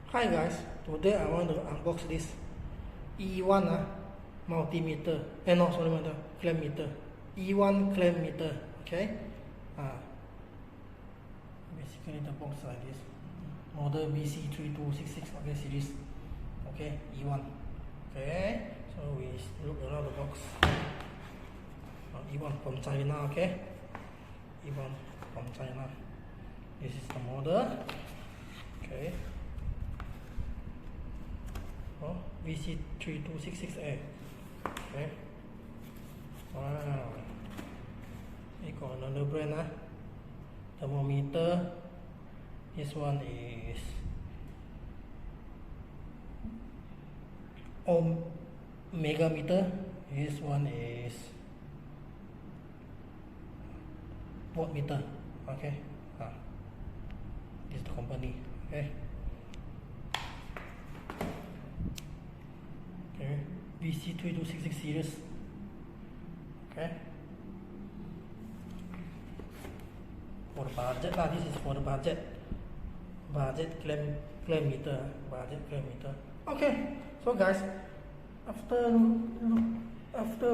Hi guys, today I want to unbox this E1 multimeter, no sorry meter, clamp meter, E1 clamp meter, okay. Basically the box like this, model BC3266, okay, series, okay, E1, okay. So we look around the box. E1 from China, okay. E1 from China. This is the model, okay. VC3266A. Okay. Wow. We got another brand thermometer. This one is Omega meter. This one is watt meter. Okay. This is the company. Okay. VC3266 series. Okay. For the budget, this is for the budget. Budget clamp meter. Budget clamp meter. Okay. So guys, after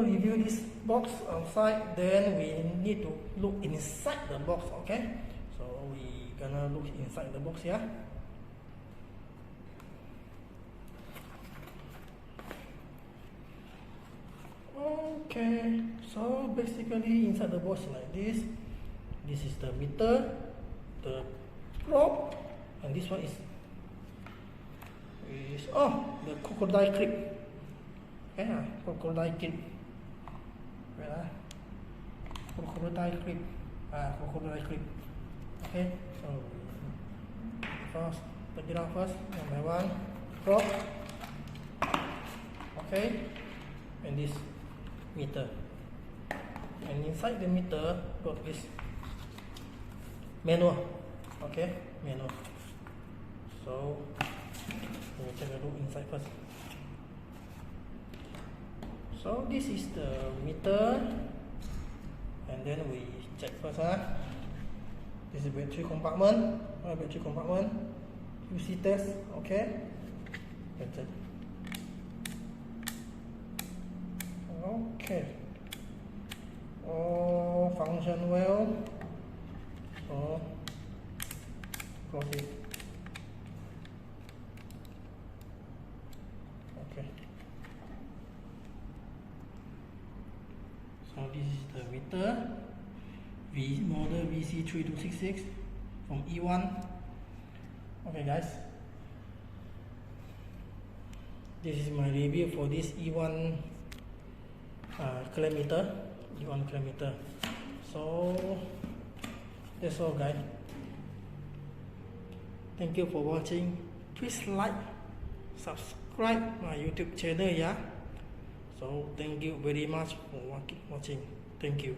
review this box outside, then we need to look inside the box. Okay. So we gonna look inside the box here. Okay, so basically inside the box like this. This is the meter, the probe, and this one is the crocodile clip. Okay, crocodile clip. Crocodile clip. Crocodile clip. Okay, so first take it out first, one by one. Probe. Okay, and this meter, and inside the meter got this manual. Okay, manual. So we take a look inside first. So this is the meter, and then we check first. This is battery compartment. Battery compartment. QC test. Okay. That's it. Okay. Function well. So proceed. Okay. So this is the meter. Model VC3266 from E1. Okay guys. This is my review for this E1 clamp meter. E1 clamp meter. So that's all guys. Thank you for watching. Please like, subscribe my YouTube channel. So thank you very much for watching. Thank you.